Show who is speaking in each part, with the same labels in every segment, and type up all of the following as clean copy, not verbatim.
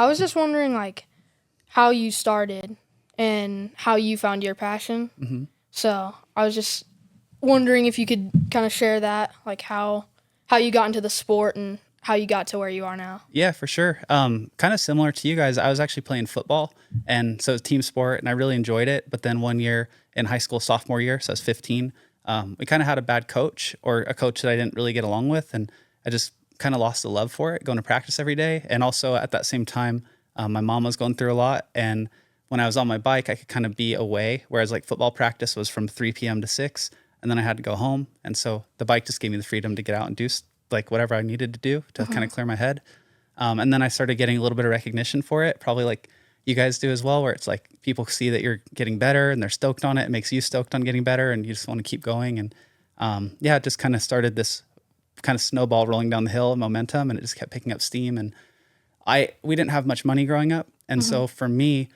Speaker 1: I was just wondering, like, how you started and how you found your passion.
Speaker 2: Mm-hmm.
Speaker 1: So I was just wondering if you could kind of share that, like how you got into the sport and how you got to where you are now.
Speaker 2: Yeah, for sure. Kind of similar to you guys. I was actually playing football, and so it's team sport, and I really enjoyed it. But then one year in high school, sophomore year, so I was 15, we kind of had a bad coach, or a coach that I didn't really get along with, and I just kind of lost the love for it, going to practice every day. And also at that same time, my mom was going through a lot, and when I was on my bike, I could kind of be away, whereas like football practice was from 3 p.m. to 6, and then I had to go home. And so the bike just gave me the freedom to get out and do like whatever I needed to do to kind of clear my head. And then I started getting a little bit of recognition for it, probably like you guys do as well, where it's like people see that you're getting better and they're stoked on it. It makes you stoked on getting better, and you just want to keep going. And it just kind of started this kind of snowball rolling down the hill of momentum, and it just kept picking up steam. And we didn't have much money growing up. And so for me,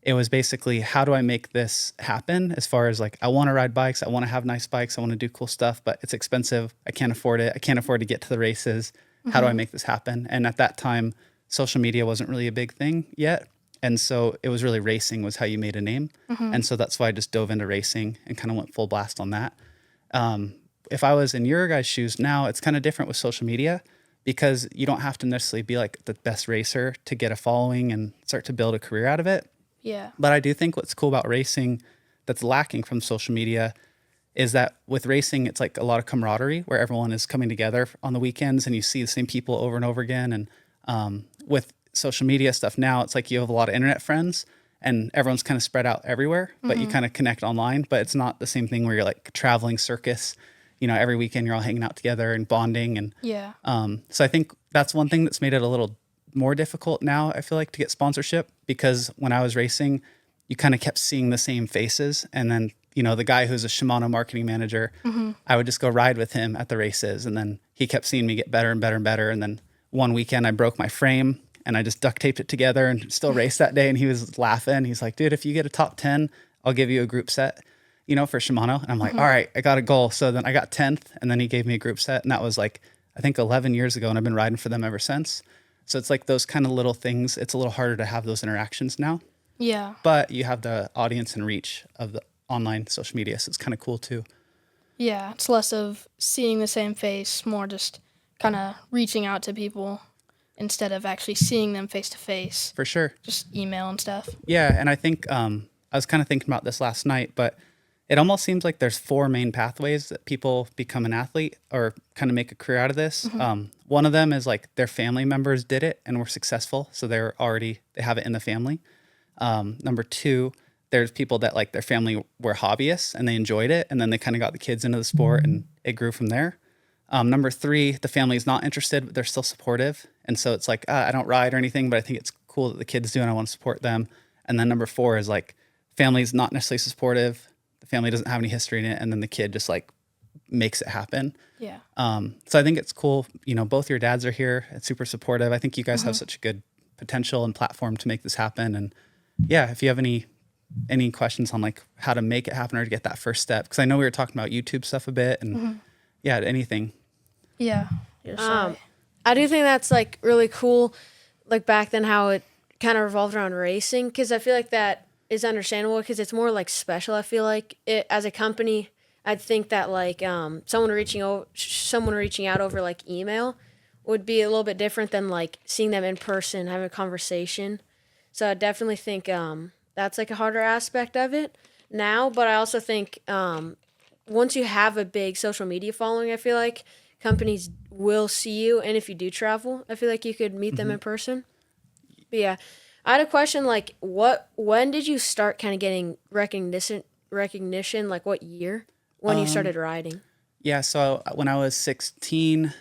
Speaker 2: it was basically, how do I make this happen? As far as like, I want to ride bikes. I want to have nice bikes. I want to do cool stuff, but it's expensive. I can't afford it. I can't afford to get to the races. How do I make this happen? And at that time, social media wasn't really a big thing yet. And so it was really racing was how you made a name. And so that's why I just dove into racing and kind of went full blast on that. If I was in your guys' shoes now, it's kind of different with social media, because you don't have to necessarily be like the best racer to get a following and start to build a career out of it.
Speaker 1: Yeah.
Speaker 2: But I do think what's cool about racing that's lacking from social media is that with racing, it's like a lot of camaraderie where everyone is coming together on the weekends and you see the same people over and over again. And with social media stuff now, it's like you have a lot of internet friends and everyone's kind of spread out everywhere, but you kind of connect online. But it's not the same thing where you're like traveling circus, every weekend you're all hanging out together and bonding. And
Speaker 1: Yeah.
Speaker 2: so I think that's one thing that's made it a little more difficult now, I feel like, to get sponsorship, because when I was racing, you kind of kept seeing the same faces. And then, the guy who's a Shimano marketing manager, I would just go ride with him at the races. And then he kept seeing me get better and better and better. And then one weekend I broke my frame and I just duct taped it together and still raced that day. And he was laughing. He's like, dude, if you get a top 10, I'll give you a group set, for Shimano. And I'm like, all right, I got a goal. So then I got 10th, and then he gave me a group set. And that was like, I think 11 years ago. And I've been riding for them ever since. So it's like those kind of little things. It's a little harder to have those interactions now.
Speaker 1: Yeah.
Speaker 2: But you have the audience and reach of the online social media. So it's kind of cool too.
Speaker 1: Yeah. It's less of seeing the same face, more just kind of reaching out to people instead of actually seeing them face to face.
Speaker 2: For sure.
Speaker 1: Just email and stuff.
Speaker 2: Yeah. And I think I was kind of thinking about this last night, but it almost seems like there's 4 main pathways that people become an athlete or kind of make a career out of this. One of them is like their family members did it and were successful. So they have it in the family. Number 2, there's people that like their family were hobbyists and they enjoyed it. And then they kind of got the kids into the sport and it grew from there. Number 3, the family's not interested, but they're still supportive. And so it's like, I don't ride or anything, but I think it's cool that the kids do and I want to support them. And then number 4 is like, family's not necessarily supportive. The family doesn't have any history in it. And then the kid just like makes it happen.
Speaker 1: Yeah.
Speaker 2: So I think it's cool. Both your dads are here. It's super supportive. I think you guys have such a good potential and platform to make this happen. And yeah, if you have any questions on like how to make it happen or to get that first step, because I know we were talking about YouTube stuff a bit and anything.
Speaker 1: Yeah.
Speaker 3: I do think that's like really cool, like back then how it kind of revolved around racing, because I feel like that is understandable because it's more like special. I feel like it, as a company, I'd think that like someone reaching out over like email would be a little bit different than like seeing them in person, having a conversation. So I definitely think that's like a harder aspect of it now. But I also think once you have a big social media following, I feel like companies will see you. And if you do travel, I feel like you could meet them in person. But yeah, I had a question, like when did you start kind of getting recognition, like what year when you started riding?
Speaker 2: Yeah, so when I was 16,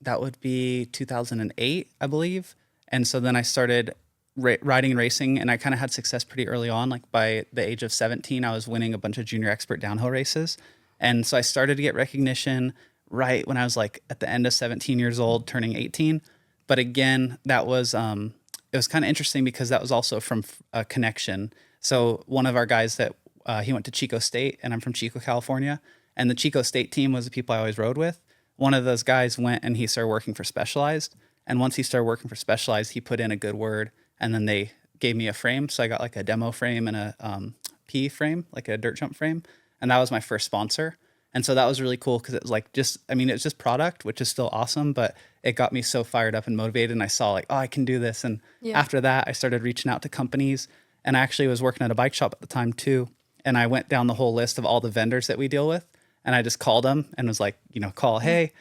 Speaker 2: that would be 2008, I believe. And so then I started riding and racing, and I kind of had success pretty early on. Like by the age of 17, I was winning a bunch of junior expert downhill races. And so I started to get recognition right when I was like at the end of 17 years old, turning 18. But again, that was, it was kind of interesting because that was also from a connection. So one of our guys that he went to Chico State, and I'm from Chico, California. And the Chico State team was the people I always rode with. One of those guys went and he started working for Specialized. And once he started working for Specialized, he put in a good word and then they gave me a frame. So I got like a demo frame and a P frame, like a dirt jump frame. And that was my first sponsor. And so that was really cool because it was like it's just product, which is still awesome, but it got me so fired up and motivated. And I saw like, oh, I can do this. And after that, I started reaching out to companies. And I actually was working at a bike shop at the time too. And I went down the whole list of all the vendors that we deal with. And I just called them and was like, call, hey,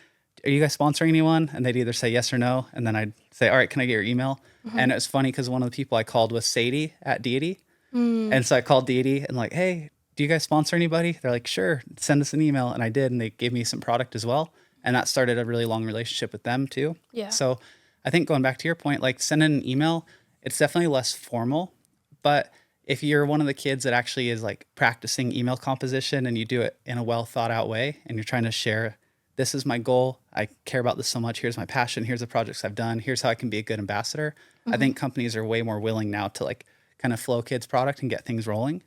Speaker 2: are you guys sponsoring anyone? And they'd either say yes or no. And then I'd say, all right, can I get your email? And it was funny because one of the people I called was Sadie at Deity. And so I called Deity and like, hey, do you guys sponsor anybody? They're like, sure, send us an email. And I did. And they gave me some product as well. And that started a really long relationship with them too.
Speaker 1: Yeah.
Speaker 2: So I think going back to your point, like sending an email, it's definitely less formal. But if you're one of the kids that actually is like practicing email composition and you do it in a well thought out way and you're trying to share, this is my goal, I care about this so much, here's my passion, here's the projects I've done, here's how I can be a good ambassador. I think companies are way more willing now to like kind of flow kids product and get things rolling.